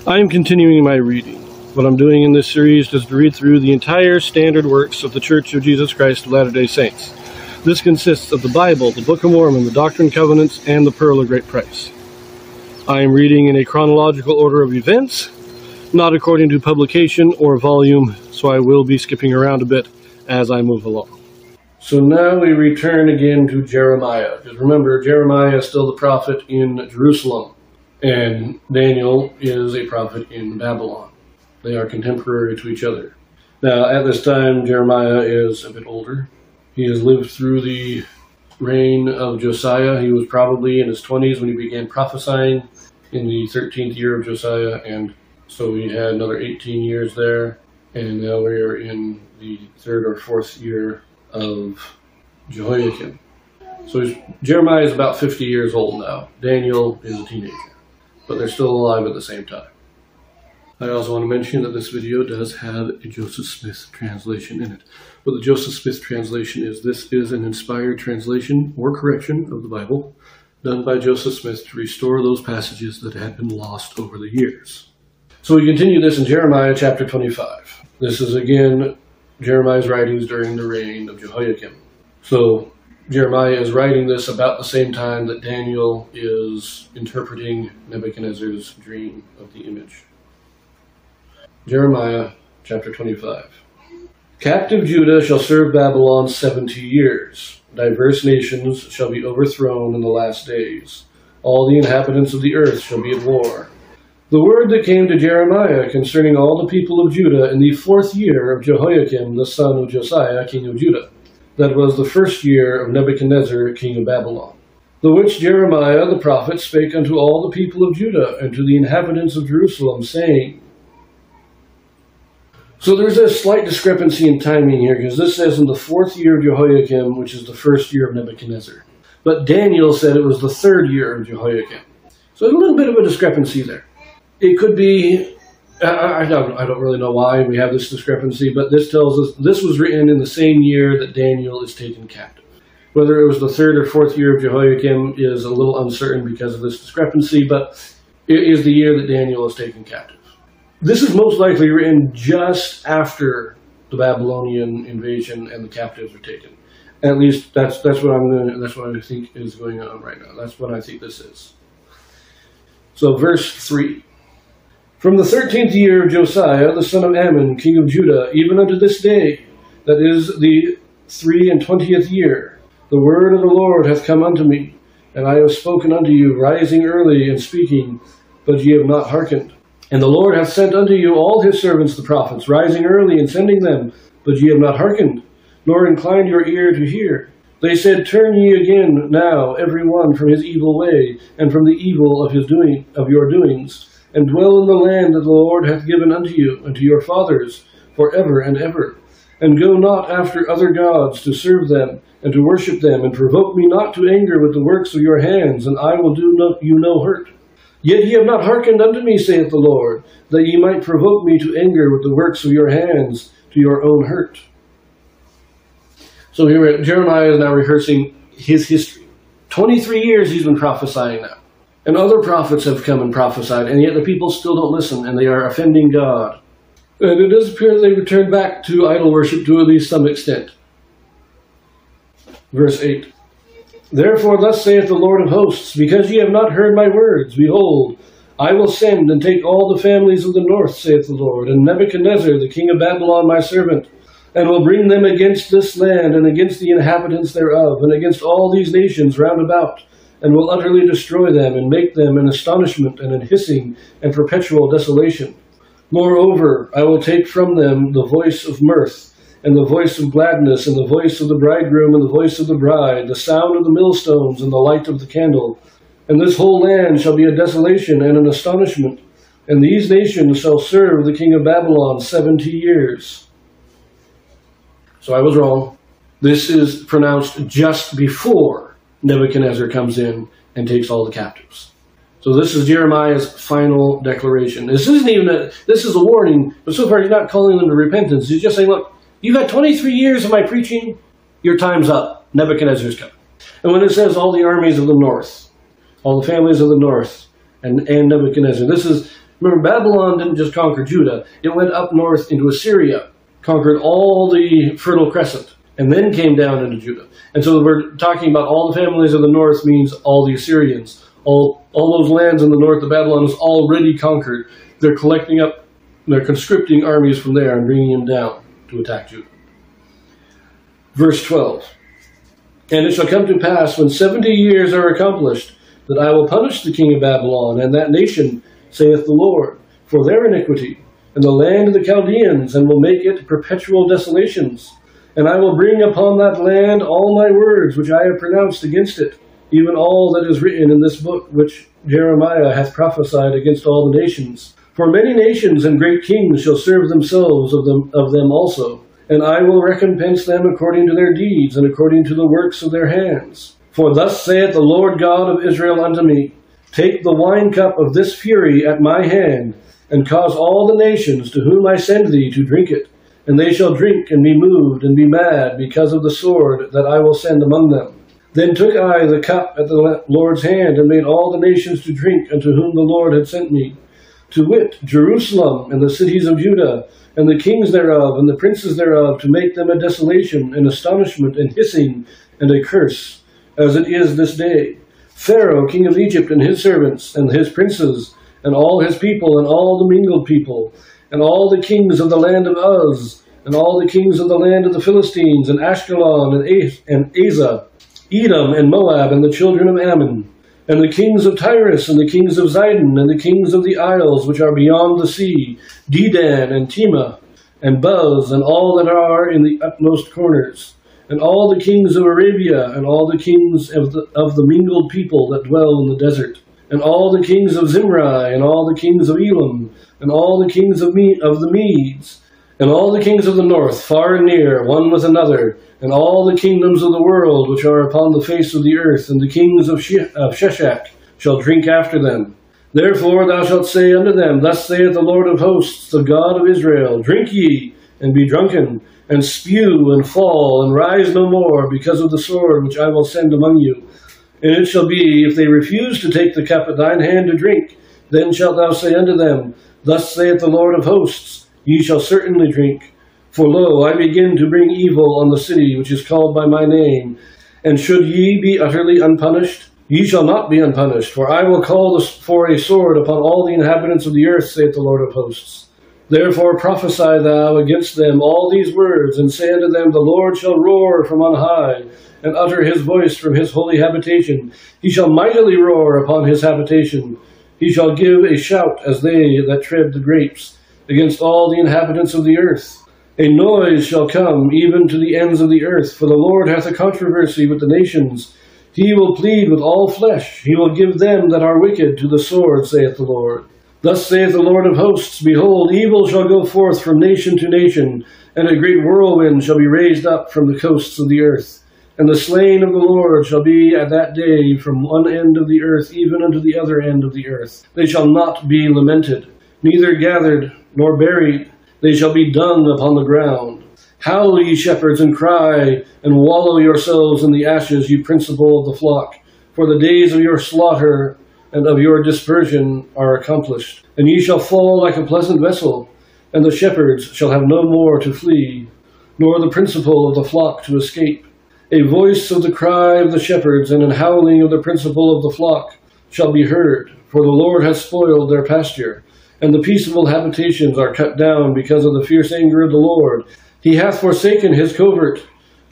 I am continuing my reading. What I'm doing in this series is to read through the entire standard works of the Church of Jesus Christ of Latter-day Saints. This consists of the Bible, the Book of Mormon, the Doctrine and Covenants, and the Pearl of Great Price. I am reading in a chronological order of events, not according to publication or volume, so I will be skipping around a bit as I move along. So now we return again to Jeremiah. Because remember, Jeremiah is still the prophet in Jerusalem, and Daniel is a prophet in Babylon. They are contemporary to each other. Now, at this time, Jeremiah is a bit older. He has lived through the reign of Josiah. He was probably in his 20s when he began prophesying in the 13th year of Josiah, and so he had another 18 years there, and now we are in the 3rd or 4th year of Jehoiakim. So Jeremiah is about 50 years old now. Daniel is a teenager, but they're still alive at the same time. I also want to mention that this video does have a Joseph Smith translation in it. What the Joseph Smith translation is, this is an inspired translation or correction of the Bible done by Joseph Smith to restore those passages that had been lost over the years. So we continue this in Jeremiah chapter 25. This is again Jeremiah's writings during the reign of Jehoiakim. So Jeremiah is writing this about the same time that Daniel is interpreting Nebuchadnezzar's dream of the image. Jeremiah chapter 25. Captive Judah shall serve Babylon 70 years. Diverse nations shall be overthrown in the last days. All the inhabitants of the earth shall be at war. The word that came to Jeremiah concerning all the people of Judah in the 4th year of Jehoiakim the son of Josiah, king of Judah, that was the 1st year of Nebuchadnezzar, king of Babylon. The which Jeremiah the prophet spake unto all the people of Judah and to the inhabitants of Jerusalem, saying. So there's a slight discrepancy in timing here, because this says in the 4th year of Jehoiakim, which is the 1st year of Nebuchadnezzar. But Daniel said it was the 3rd year of Jehoiakim. So there's a little bit of a discrepancy there. It could be, I don't really know why we have this discrepancy, but this tells us this was written in the same year that Daniel is taken captive. Whether it was the 3rd or 4th year of Jehoiakim is a little uncertain because of this discrepancy, but it is the year that Daniel is taken captive. This is most likely written just after the Babylonian invasion and the captives are taken. At least that's what I think is going on right now. That's what I think this is. So verse 3. From the 13th year of Josiah, the son of Ammon, king of Judah, even unto this day, that is the 23 year, the word of the Lord hath come unto me, and I have spoken unto you, rising early and speaking, but ye have not hearkened. And the Lord hath sent unto you all his servants the prophets, rising early and sending them, but ye have not hearkened, nor inclined your ear to hear. They said, Turn ye again now, every one from his evil way, and from the evil of your doings, and dwell in the land that the Lord hath given unto you and to your fathers for ever and ever. And go not after other gods to serve them, and to worship them, and provoke me not to anger with the works of your hands, and I will do you no hurt. Yet ye have not hearkened unto me, saith the Lord, that ye might provoke me to anger with the works of your hands to your own hurt. So here Jeremiah is now rehearsing his history. 23 years he's been prophesying now. And other prophets have come and prophesied, and yet the people still don't listen, and they are offending God. And it does appear they return back to idol worship to at least some extent. Verse 8. Therefore thus saith the Lord of hosts, because ye have not heard my words, behold, I will send and take all the families of the north, saith the Lord, and Nebuchadnezzar, the king of Babylon, my servant, and will bring them against this land, and against the inhabitants thereof, and against all these nations round about, and will utterly destroy them, and make them an astonishment, and an hissing, and perpetual desolation. Moreover, I will take from them the voice of mirth, and the voice of gladness, and the voice of the bridegroom, and the voice of the bride, the sound of the millstones, and the light of the candle. And this whole land shall be a desolation and an astonishment, and these nations shall serve the king of Babylon 70 years. So I was wrong. This is pronounced just before Nebuchadnezzar comes in and takes all the captives. So this is Jeremiah's final declaration. This is a warning, but so far he's not calling them to repentance. He's just saying, look, you've had 23 years of my preaching, your time's up. Nebuchadnezzar's coming. And when it says all the armies of the north, all the families of the north, and Nebuchadnezzar, this is Remember, Babylon didn't just conquer Judah. It went up north into Assyria, conquered all the Fertile Crescent, and then came down into Judah. And so we're talking about all the families of the north means all the Assyrians. All those lands in the north that Babylon has already conquered, they're collecting up, they're conscripting armies from there and bringing them down to attack Judah. Verse 12. And it shall come to pass, when 70 years are accomplished, that I will punish the king of Babylon and that nation, saith the Lord, for their iniquity, and the land of the Chaldeans, and will make it perpetual desolations. And I will bring upon that land all my words which I have pronounced against it, even all that is written in this book which Jeremiah hath prophesied against all the nations. For many nations and great kings shall serve themselves of them also, and I will recompense them according to their deeds and according to the works of their hands. For thus saith the Lord God of Israel unto me, Take the wine cup of this fury at my hand, and cause all the nations to whom I send thee to drink it, and they shall drink and be moved and be mad because of the sword that I will send among them. Then took I the cup at the Lord's hand, and made all the nations to drink unto whom the Lord had sent me, to wit, Jerusalem and the cities of Judah, and the kings thereof, and the princes thereof, to make them a desolation, and astonishment, and hissing, and a curse, as it is this day. Pharaoh, king of Egypt, and his servants, and his princes, and all his people, and all the mingled people, and all the kings of the land of Uz, and all the kings of the land of the Philistines, and Ashkelon, and Asa, Edom, and Moab, and the children of Ammon, and the kings of Tyrus, and the kings of Zidon, and the kings of the isles which are beyond the sea, Dedan, and Tema, and Buz, and all that are in the utmost corners, and all the kings of Arabia, and all the kings of the mingled people that dwell in the desert, and all the kings of Zimri, and all the kings of Elam, and all the kings of the Medes, and all the kings of the north, far and near, one with another, and all the kingdoms of the world which are upon the face of the earth, and the kings of Sheshach shall drink after them. Therefore thou shalt say unto them, Thus saith the Lord of hosts, the God of Israel, Drink ye, and be drunken, and spew, and fall, and rise no more, because of the sword which I will send among you. And it shall be, if they refuse to take the cup at thine hand to drink, then shalt thou say unto them, Thus saith the Lord of hosts, Ye shall certainly drink. For lo, I begin to bring evil on the city which is called by my name. And should ye be utterly unpunished? Ye shall not be unpunished, for I will call for a sword upon all the inhabitants of the earth, saith the Lord of hosts. Therefore prophesy thou against them all these words, and say unto them, The Lord shall roar from on high, and utter his voice from his holy habitation. He shall mightily roar upon his habitation. He shall give a shout as they that tread the grapes, against all the inhabitants of the earth. A noise shall come even to the ends of the earth, for the Lord hath a controversy with the nations. He will plead with all flesh. He will give them that are wicked to the sword, saith the Lord. Thus saith the Lord of hosts, Behold, evil shall go forth from nation to nation, and a great whirlwind shall be raised up from the coasts of the earth. And the slain of the Lord shall be at that day from one end of the earth even unto the other end of the earth. They shall not be lamented, neither gathered nor buried. They shall be dung upon the ground. Howl, ye shepherds, and cry, and wallow yourselves in the ashes, ye principal of the flock. For the days of your slaughter and of your dispersion are accomplished. And ye shall fall like a pleasant vessel, and the shepherds shall have no more to flee, nor the principal of the flock to escape. A voice of the cry of the shepherds, and an howling of the principal of the flock shall be heard, for the Lord hath spoiled their pasture, and the peaceable habitations are cut down because of the fierce anger of the Lord. He hath forsaken his covert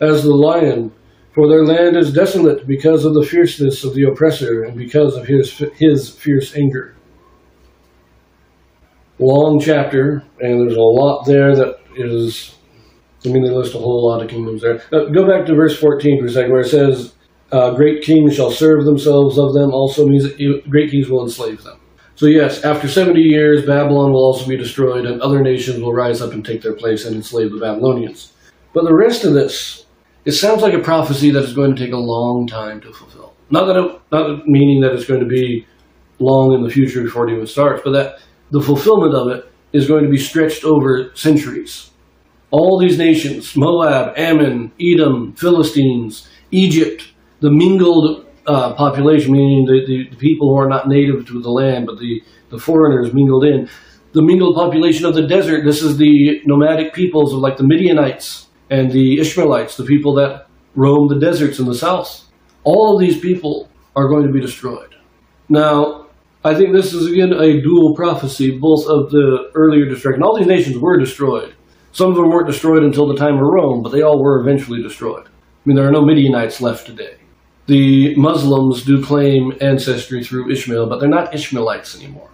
as the lion, for their land is desolate because of the fierceness of the oppressor, and because of his fierce anger. Long chapter, and there's a lot there that is, they list a whole lot of kingdoms there. Go back to verse 14 for a second, where it says, Great kings shall serve themselves of them, also means that great kings will enslave them. So yes, after 70 years, Babylon will also be destroyed, and other nations will rise up and take their place and enslave the Babylonians. But the rest of this, it sounds like a prophecy that is going to take a long time to fulfill. Not meaning that it's going to be long in the future before it even starts, but that the fulfillment of it is going to be stretched over centuries. All these nations, Moab, Ammon, Edom, Philistines, Egypt, the mingled population, meaning the people who are not native to the land, but the foreigners mingled in. The mingled population of the desert, this is the nomadic peoples of like the Midianites and the Ishmaelites, the people that roam the deserts in the south. All of these people are going to be destroyed. Now, I think this is again a dual prophecy, both of the earlier destruction. All these nations were destroyed. Some of them weren't destroyed until the time of Rome, but they all were eventually destroyed. I mean, there are no Midianites left today. The Muslims do claim ancestry through Ishmael, but they're not Ishmaelites anymore.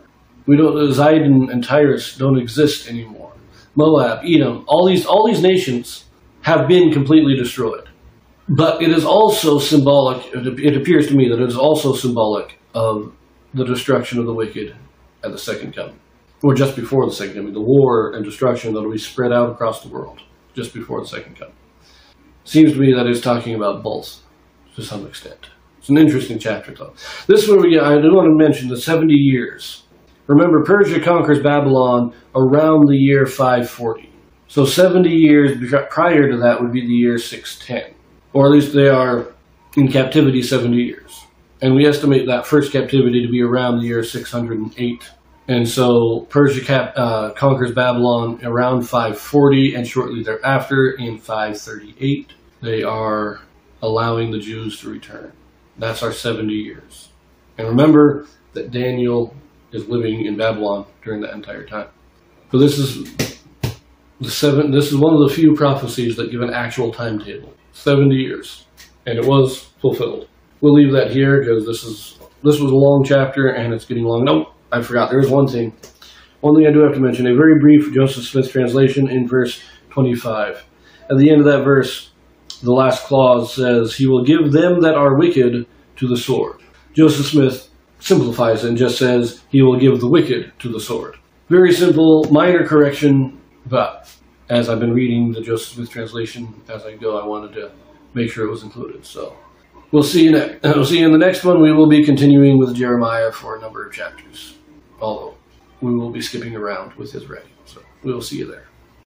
Zidon and Tyrus don't exist anymore. Moab, Edom, all these nations have been completely destroyed. But it is also symbolic, it appears to me that it is also symbolic of the destruction of the wicked at the second coming. Or just before the second coming, the war and destruction that will be spread out across the world just before the second coming. Seems to me that it's talking about both to some extent. It's an interesting chapter, though. This is where I do want to mention the 70 years. Remember, Persia conquers Babylon around the year 540. So 70 years prior to that would be the year 610. Or at least they are in captivity 70 years. And we estimate that first captivity to be around the year 608. And so Persia conquers Babylon around 540, and shortly thereafter, in 538, they are allowing the Jews to return. That's our 70 years. And remember that Daniel is living in Babylon during that entire time. So this is one of the few prophecies that give an actual timetable. 70 years. And it was fulfilled. We'll leave that here because this was a long chapter and it's getting long. Nope, I forgot. There is one thing. One thing I do have to mention. A very brief Joseph Smith translation in verse 25. At the end of that verse, the last clause says, "He will give them that are wicked to the sword." Joseph Smith simplifies it and just says, "He will give the wicked to the sword." Very simple, minor correction, but as I've been reading the Joseph Smith translation as I go, I wanted to make sure it was included. So we'll see you next. We'll see you in the next one. We will be continuing with Jeremiah for a number of chapters, although we will be skipping around with his writing. So we will see you there.